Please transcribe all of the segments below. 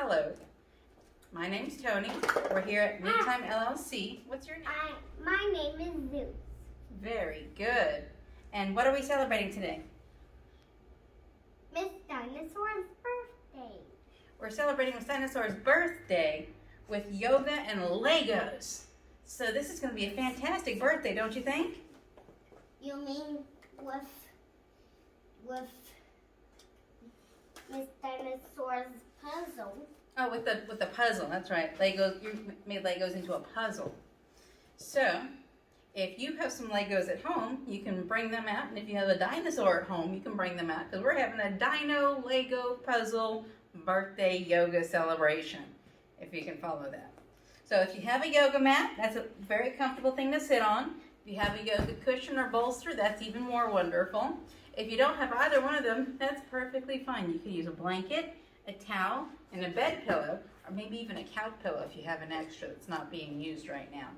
Hello, my name's Tony. We're here at Midtime LLC. What's your name? My name is Zeus. Very good. And what are we celebrating today? Miss Dinosaur's birthday. We're celebrating Miss Dinosaur's birthday with yoga and Legos. So this is going to be a fantastic birthday, don't you think? You mean with Miss Dinosaur's puzzle? Oh, with the puzzle. That's right. Legos. You made Legos into a puzzle. So, if you have some Legos at home, you can bring them out. And if you have a dinosaur at home, you can bring them out. Because we're having a Dino Lego puzzle birthday yoga celebration. If you can follow that. So if you have a yoga mat, that's a very comfortable thing to sit on. If you have a yoga cushion or bolster, that's even more wonderful. If you don't have either one of them, that's perfectly fine. You can use a blanket, a towel, and a bed pillow, or maybe even a couch pillow if you have an extra that's not being used right now.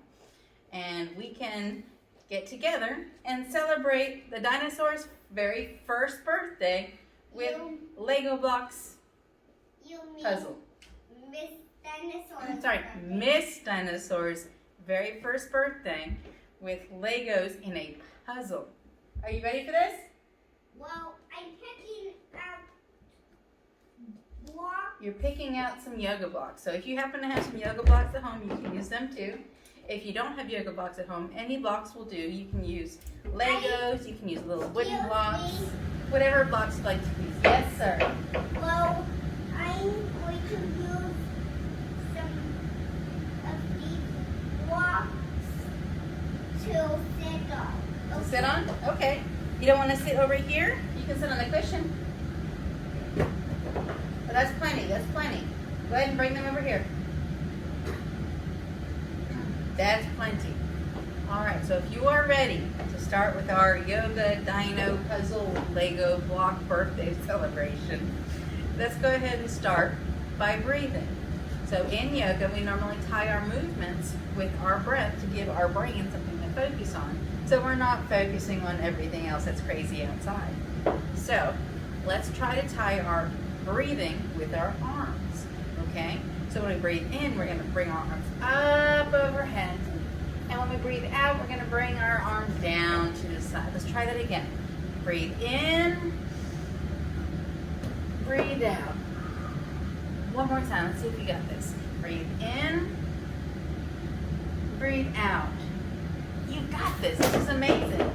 And we can get together and celebrate the dinosaur's very first birthday with Lego blocks puzzle. Miss Dinosaur's Sorry, birthday. Miss Dinosaur's very first birthday with Legos in a puzzle. Are you ready for this? Well, I'm picking up blocks. You're picking out some yoga blocks. So if you happen to have some yoga blocks at home, you can use them too. If you don't have yoga blocks at home, any blocks will do. You can use Legos, you can use little wooden blocks, whatever blocks you like to use. Yes, sir. Well, I'm going to use some of these blocks to sit on. Sit on? Okay. You don't want to sit over here? You can sit on the cushion. Well, that's plenty. That's plenty. Go ahead and bring them over here. That's plenty. All right. So if you are ready to start with our yoga dino puzzle Lego block birthday celebration, let's go ahead and start by breathing. So in yoga, we normally tie our movements with our breath to give our brain something to focus on. So we're not focusing on everything else that's crazy outside. So let's try to tie our breathing with our arms, okay? So when we breathe in, we're gonna bring our arms up overhead. And when we breathe out, we're gonna bring our arms down to the side. Let's try that again. Breathe in, breathe out. One more time, let's see if you got this. Breathe in, breathe out. You got this. This is amazing.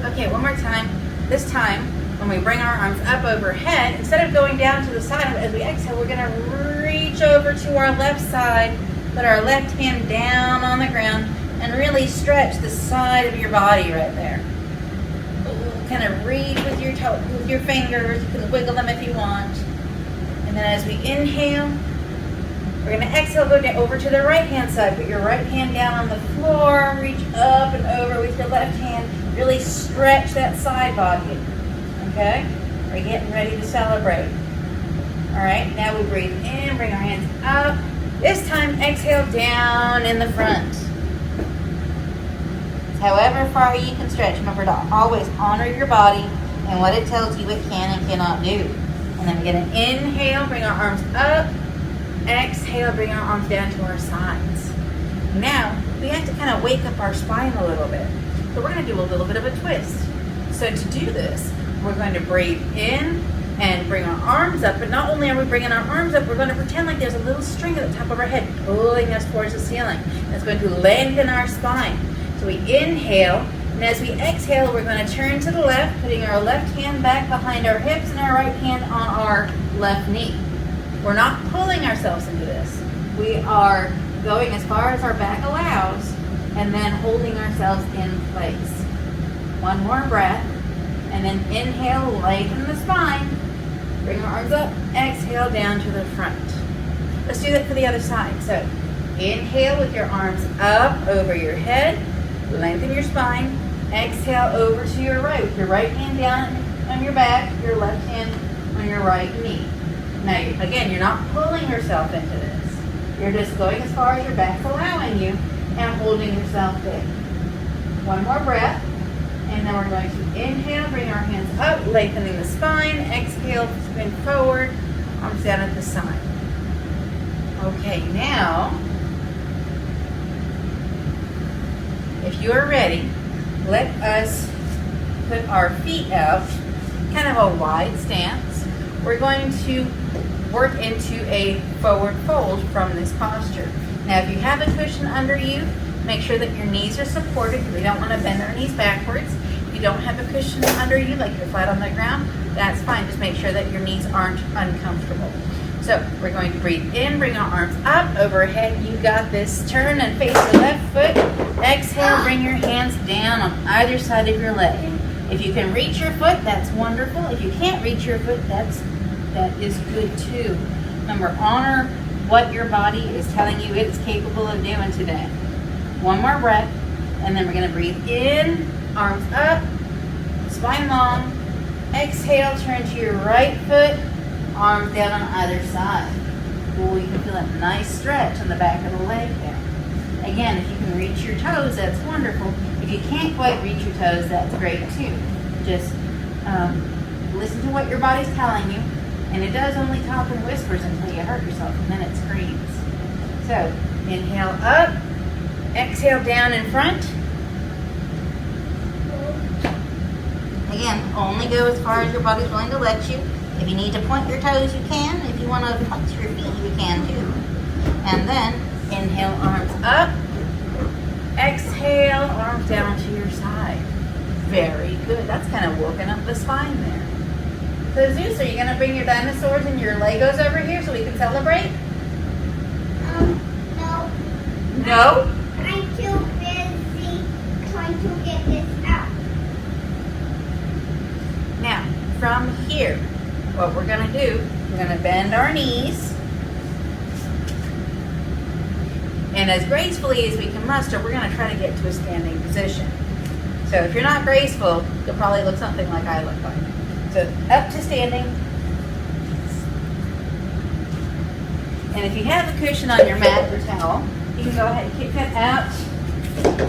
Okay, one more time. This time, when we bring our arms up overhead, instead of going down to the side, as we exhale, we're going to reach over to our left side, put our left hand down on the ground, and really stretch the side of your body right there. Kind of reach with your with your fingers. You can wiggle them if you want. And then as we inhale, we're going to exhale, go down over to the right-hand side. Put your right hand down on the floor. Reach up and over with your left hand. Really stretch that side body. Okay? We're getting ready to celebrate. All right, now we breathe in, bring our hands up. This time, exhale down in the front. However far you can stretch. Remember to always honor your body and what it tells you it can and cannot do. And then we're going to inhale, bring our arms up. Exhale, bring our arms down to our sides. Now, we have to kind of wake up our spine a little bit. So we're going to do a little bit of a twist. So to do this, we're going to breathe in and bring our arms up. But not only are we bringing our arms up, we're going to pretend like there's a little string at the top of our head pulling us towards the ceiling. That's going to lengthen our spine. So we inhale, and as we exhale, we're going to turn to the left, putting our left hand back behind our hips and our right hand on our left knee. We're not pulling ourselves into this. We are going as far as our back allows and then holding ourselves in place. One more breath. And then inhale, lengthen the spine. Bring our arms up. Exhale down to the front. Let's do that for the other side. So inhale with your arms up over your head. Lengthen your spine. Exhale over to your right with your right hand down on your back, your left hand on your right knee. Now, again, you're not pulling yourself into this. You're just going as far as your back's allowing you and holding yourself there. One more breath. And then we're going to inhale, bring our hands up, lengthening the spine. Exhale, spin forward arms down at the side. Okay, now, if you are ready, let us put our feet out, kind of a wide stance. We're going to work into a forward fold from this posture. Now, if you have a cushion under you, make sure that your knees are supported. We don't want to bend our knees backwards. If you don't have a cushion under you, like you're flat on the ground, that's fine. Just make sure that your knees aren't uncomfortable. So we're going to breathe in, bring our arms up, overhead. You got this. Turn and face your left foot. Exhale, bring your hands down on either side of your leg. If you can reach your foot, that's wonderful. If you can't reach your foot, that is good too. Remember, honor what your body is telling you it is capable of doing today. One more breath, and then we're going to breathe in, arms up, spine long. Exhale, turn to your right foot, arms down on either side. Ooh, you can feel a nice stretch on the back of the leg there. Again, if you can reach your toes, that's wonderful. If you can't quite reach your toes, that's great too. Just listen to what your body's telling you, and it does only talk in whispers until you hurt yourself, and then it screams. So, inhale up, exhale down in front. Again, only go as far as your body's willing to let you. If you need to point your toes, you can. If you want to flex your feet, you can too. And then, inhale, arms up. Exhale, arms down to your side. Very good. That's kind of working up the spine there. So Zeus, are you going to bring your dinosaurs and your Legos over here so we can celebrate? No. No? I'm too busy trying to get this out. Now, from here, what we're going to do, we're going to bend our knees. And as gracefully as we can muster, we're going to try to get to a standing position. So if you're not graceful, you'll probably look something like I look like. So up to standing. And if you have a cushion on your mat or towel, you can go ahead and kick that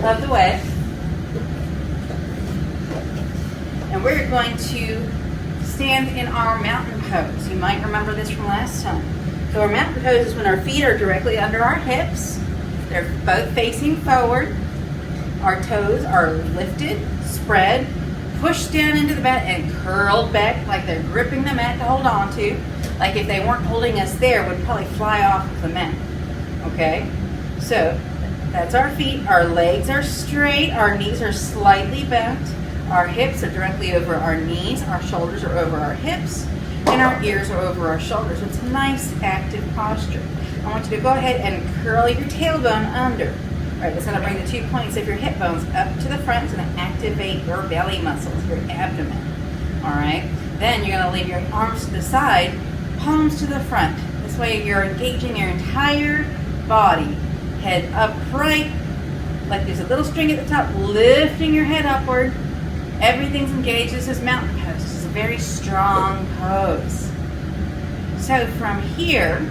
out of the way. And we're going to stand in our mountain pose. You might remember this from last time. So our mountain pose is when our feet are directly under our hips. They're both facing forward. Our toes are lifted, spread, pushed down into the mat and curled back like they're gripping the mat to hold on to. Like if they weren't holding us there, would probably fly off of the mat. Okay? So that's our feet. Our legs are straight. Our knees are slightly bent. Our hips are directly over our knees. Our shoulders are over our hips. And our ears are over our shoulders. It's a nice active posture. I want you to go ahead and curl your tailbone under. All right, that's going to bring the 2 points of your hip bones up to the front. It's going to activate your belly muscles, your abdomen. All right. Then you're going to leave your arms to the side, palms to the front. This way you're engaging your entire body. Head upright, like there's a little string at the top, lifting your head upward. Everything's engaged. This is mountain pose. This is a very strong pose. So from here,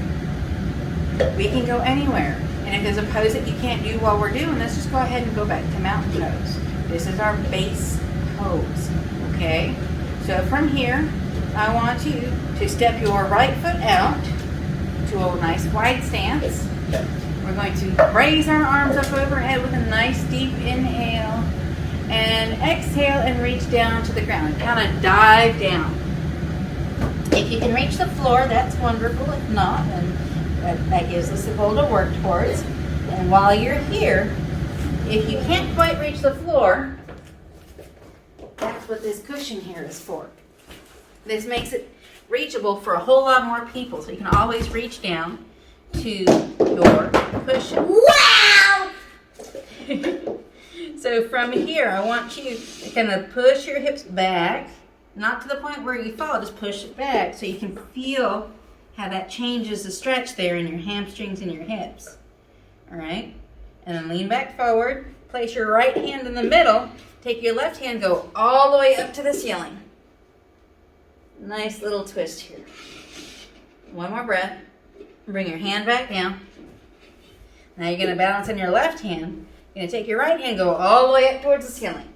we can go anywhere. And if there's a pose that you can't do while we're doing this, just go ahead and go back to mountain pose. This is our base pose, okay? So from here, I want you to step your right foot out to a nice wide stance. We're going to raise our arms up overhead with a nice deep inhale. And exhale and reach down to the ground. Kind of dive down. If you can reach the floor, that's wonderful. If not, then that gives us a goal to work towards. And while you're here, if you can't quite reach the floor, that's what this cushion here is for. This makes it reachable for a whole lot more people. So you can always reach down to your cushion. Wow! So from here, I want you to kind of push your hips back, not to the point where you fall, just push it back so you can feel how that changes the stretch there in your hamstrings and your hips. All right? And then lean back forward, place your right hand in the middle, take your left hand, go all the way up to the ceiling. Nice little twist here. One more breath. Bring your hand back down. Now you're going to balance on your left hand. You're going to take your right hand, go all the way up towards the ceiling.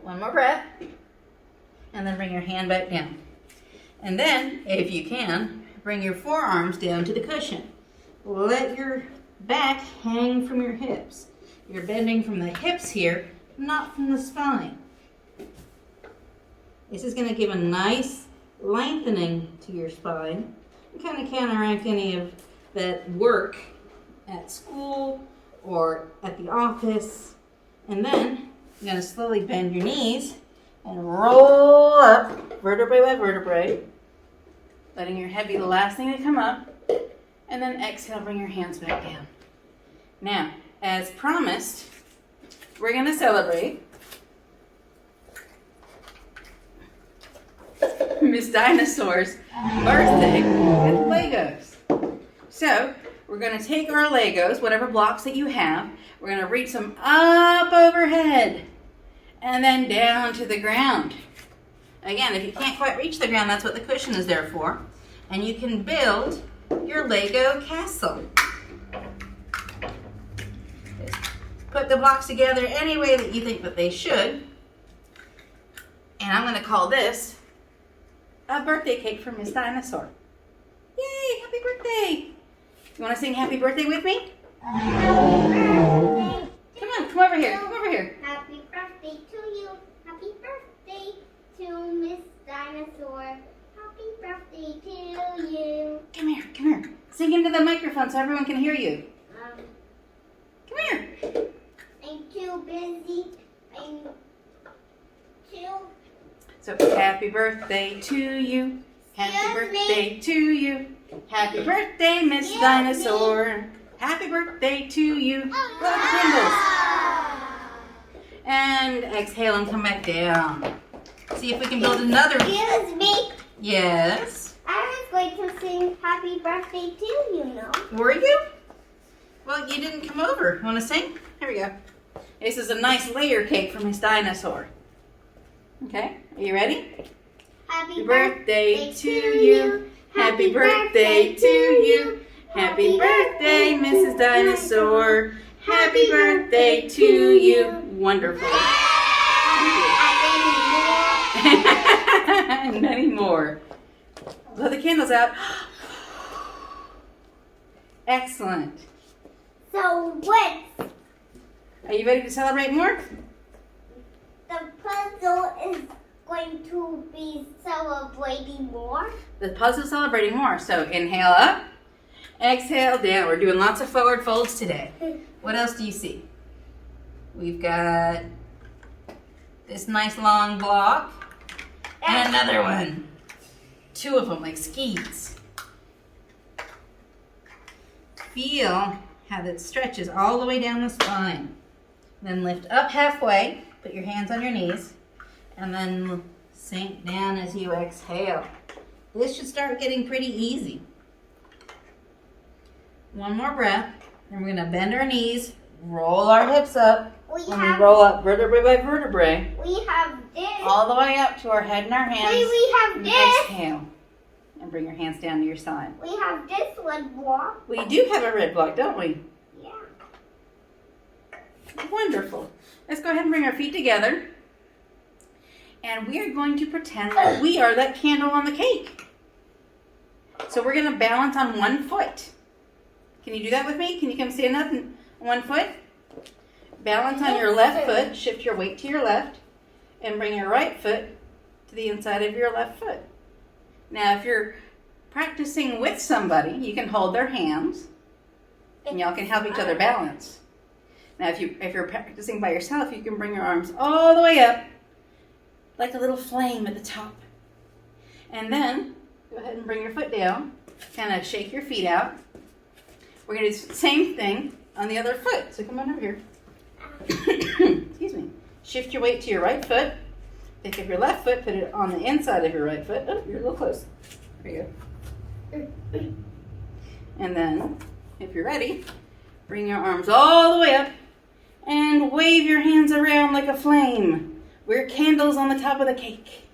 One more breath. And then bring your hand back down. And then, if you can, bring your forearms down to the cushion. Let your back hang from your hips. You're bending from the hips here, not from the spine. This is going to give a nice lengthening to your spine and kind of counteract any of that work at school or at the office. And then you're going to slowly bend your knees and roll up vertebrae by vertebrae, letting your head be the last thing to come up. And then exhale, bring your hands back down. Now, as promised, we're going to celebrate Miss Dinosaur's birthday with Legos. So, we're going to take our Legos, whatever blocks that you have, we're going to reach them up overhead and then down to the ground. Again, if you can't quite reach the ground, that's what the cushion is there for. And you can build your Lego castle. Put the blocks together any way that you think that they should. And I'm going to call this a birthday cake for Miss Dinosaur. Yay, happy birthday. You want to sing happy birthday with me? Happy birthday. Come over here, come over here. Happy birthday to you. Happy birthday to Miss Dinosaur. Happy birthday to you. Come here, come here. Sing into the microphone so everyone can hear you. Come here. I'm too busy. I'm too... So, happy birthday to you. Happy birthday to you. Happy birthday, Miss Dinosaur. Happy birthday to you. Blow the candles. And exhale and come back down. See if we can build another. Excuse me. Yes. I was going to sing happy birthday to you, no? Were you? Well, you didn't come over. Want to sing? Here we go. This is a nice layer cake for Miss Dinosaur. Okay, are you ready? Happy Birthday to you. Happy birthday to you. Happy birthday, Mrs. Dinosaur. Happy birthday to you. Wonderful. And many more. Blow the candles out. Excellent. So what? Are you ready to celebrate more? The puzzle is going to be celebrating more. The puzzle celebrating more. So inhale up, exhale down. We're doing lots of forward folds today. What else do you see? We've got this nice long block and another one. Two of them like skis. Feel how that stretches all the way down the spine. Then lift up halfway, put your hands on your knees, and then sink down as you exhale. This should start getting pretty easy. One more breath, and we're going to bend our knees, roll our hips up, and roll up vertebrae by vertebrae. We have this. All the way up to our head and our hands. We have and this. exhale. And bring your hands down to your side. We have this one block. We do have a red block, don't we? Yeah. Wonderful. Let's go ahead and bring our feet together. And we are going to pretend that we are that candle on the cake. So we're going to balance on one foot. Can you do that with me? Can you come stand up on one foot? Balance on your left foot. Shift your weight to your left. And bring your right foot to the inside of your left foot. Now, if you're practicing with somebody, you can hold their hands. And y'all can help each other balance. Now, if you're practicing by yourself, you can bring your arms all the way up, like a little flame at the top. And then, go ahead and bring your foot down. Kind of shake your feet out. We're going to do the same thing on the other foot. So come on over here. Excuse me. Shift your weight to your right foot. Pick up your left foot, put it on the inside of your right foot. Oh, you're a little close. There you go. And then, if you're ready, bring your arms all the way up and wave your hands around like a flame. We're candles on the top of the cake.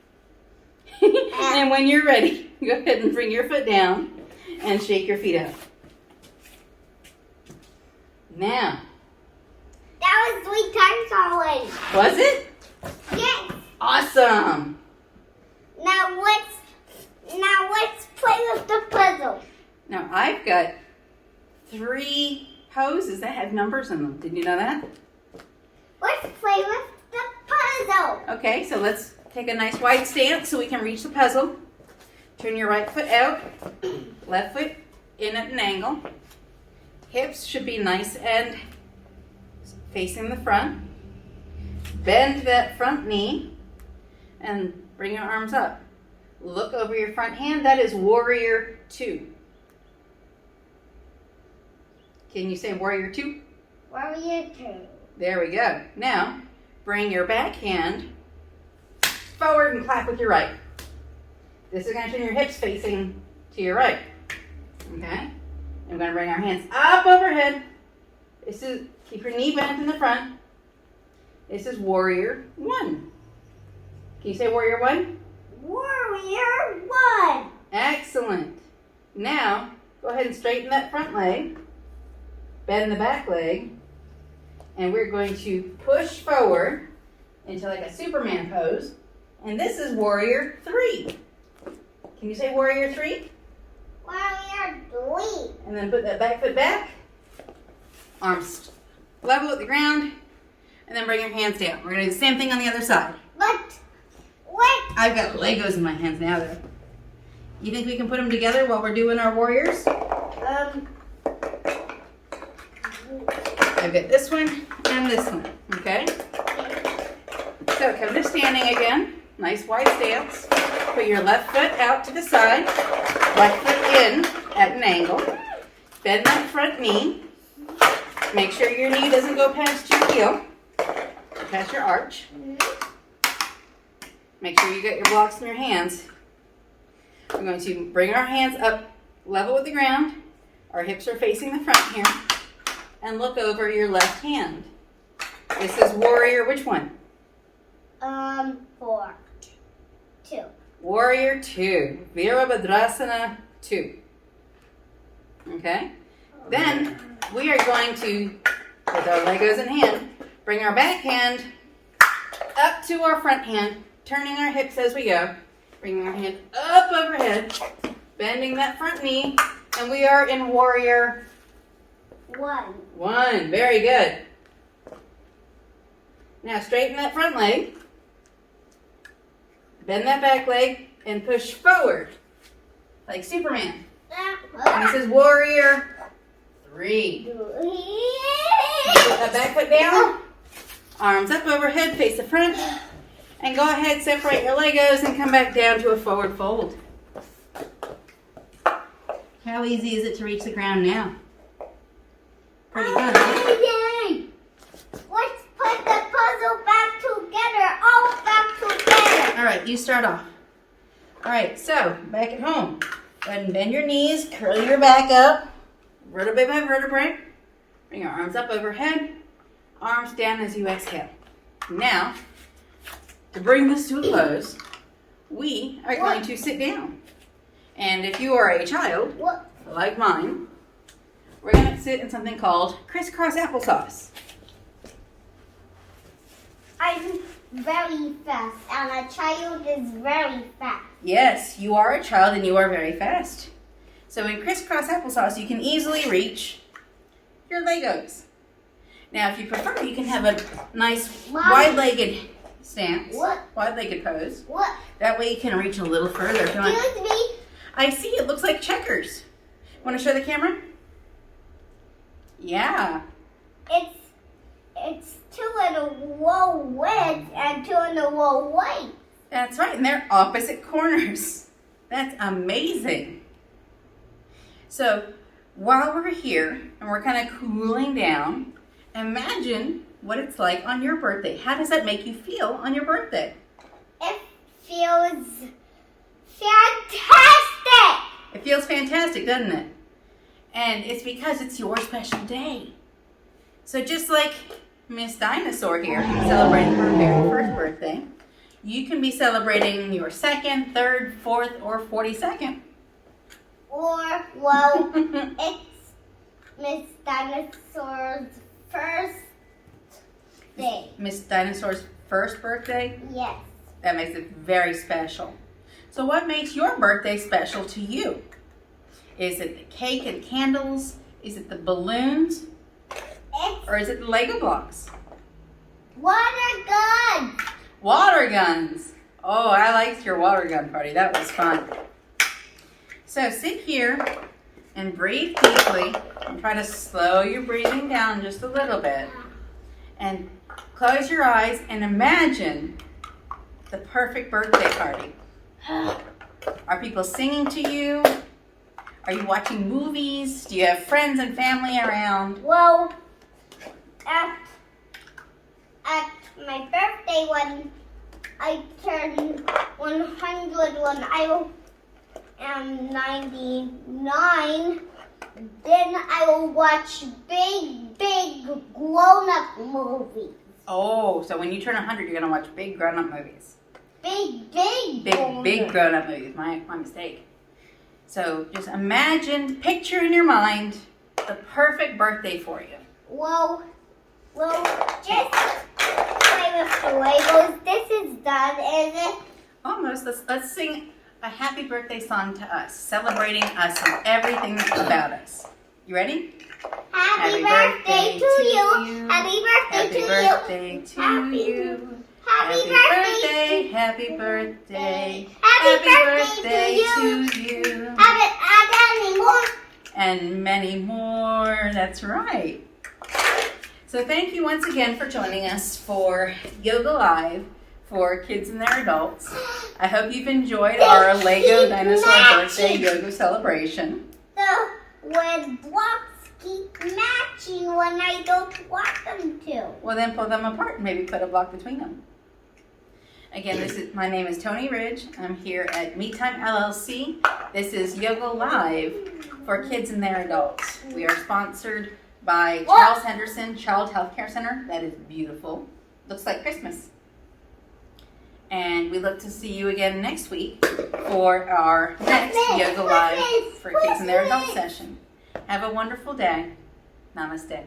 And when you're ready, go ahead and bring your foot down and shake your feet out. Now. That was 3 times already. Was it? Yes. Awesome. Now I've got 3 poses that have numbers in them. Did you know that? Let's play with the puzzle. Okay, so let's take a nice wide stance so we can reach the puzzle. Turn your right foot out, left foot in at an angle. Hips should be nice and facing the front. Bend that front knee and bring your arms up. Look over your front hand. That is warrior 2. Can you say warrior 2? Warrior 2. There we go. Now, bring your back hand forward and clap with your right. This is going to turn your hips facing to your right. Okay? I'm going to bring our hands up overhead. This is, keep your knee bent in the front. This is warrior 1. Can you say warrior 1? Warrior 1. Excellent. Now, go ahead and straighten that front leg. Bend the back leg. And we're going to push forward into like a Superman pose. And this is warrior 3. Can you say warrior 3? Warrior 3. And then put that back foot back. Arms level with the ground. And then bring your hands down. We're going to do the same thing on the other side. But, what? I've got Legos in my hands now, though. You think we can put them together while we're doing our warriors? I've got this one and this one, okay? So come to standing again. Nice wide stance. Put your left foot out to the side. Right foot in at an angle. Bend that front knee. Make sure your knee doesn't go past your heel. Past your arch. Make sure you get your blocks in your hands. We're going to bring our hands up level with the ground. Our hips are facing the front here. And look over your left hand. This is warrior, which one? 4. 2. Warrior 2. Virabhadrasana 2. Okay? Then we are going to, with our Legos in hand, bring our back hand up to our front hand, turning our hips as we go. Bringing our hand up overhead, bending that front knee, and we are in warrior 1. Very good. Now straighten that front leg. Bend that back leg and push forward like Superman. And this is warrior 3. Put that back foot down. Arms up overhead, face the front. And go ahead, separate your Legos and come back down to a forward fold. How easy is it to reach the ground now? Pretty good, huh? Let's put the puzzle back together. All back together. All right, you start off. All right, so back at home. Go ahead and bend your knees, curl your back up, vertebrae by vertebrae. Bring your arms up overhead, arms down as you exhale. Now, to bring this to a close, we are going to sit down. And if you are a child, like mine, we're going to sit in something called crisscross applesauce. I'm very fast, and a child is very fast. Yes, you are a child and you are very fast. So in crisscross applesauce, you can easily reach your Legos. Now, if you prefer, you can have a nice wide-legged stance, wide-legged pose. That way you can reach a little further. Excuse me. I see, it looks like checkers. Want to show the camera? Yeah. It's 2 in a row width and 2 in a row weight. That's right, and they're opposite corners. That's amazing. So, while we're here and we're kind of cooling down, imagine what it's like on your birthday. How does that make you feel on your birthday? It feels fantastic. It feels fantastic, doesn't it? And it's because it's your special day. So just like Miss Dinosaur here celebrating her very first birthday, you can be celebrating your 2nd, 3rd, 4th, or 42nd. Or, well, it's Miss Dinosaur's first day. Miss Dinosaur's first birthday? Yes. That makes it very special. So what makes your birthday special to you? Is it the cake and candles? Is it the balloons? Or is it the Lego blocks? Water gun. Water guns. Oh, I liked your water gun party. That was fun. So sit here and breathe deeply and try to slow your breathing down just a little bit. And close your eyes and imagine the perfect birthday party. Are people singing to you? Are you watching movies? Do you have friends and family around? Well, at my birthday when I turned 100 when I am 99, then I will watch big grown-up movies. Oh, so when you turn 100, you're going to watch big grown-up movies. Big grown-up movies. My mistake. So just imagine, picture in your mind the perfect birthday for you. Well, just play with the Legos. This is done, is it? Almost. Let's sing a happy birthday song to us, celebrating us and everything about us. You ready? Happy birthday to you. Happy birthday to you. Happy birthday to you. Happy birthday. Happy birthday. Happy birthday to you. Happy any more? And many more. That's right. So thank you once again for joining us for Yoga Live for kids and their adults. I hope you've enjoyed our Lego Dinosaur birthday yoga celebration. The red blocks keep matching when I don't want them to. Well, then pull them apart and maybe put a block between them. Again, my name is Tony Ridge. I'm here at Me Time LLC. This is Yoga Live for kids and their adults. We are sponsored by Charles Henderson Child Health Care Center. That is beautiful. Looks like Christmas. And we look to see you again next week for our next Yoga Live for kids and their adult session. Have a wonderful day. Namaste.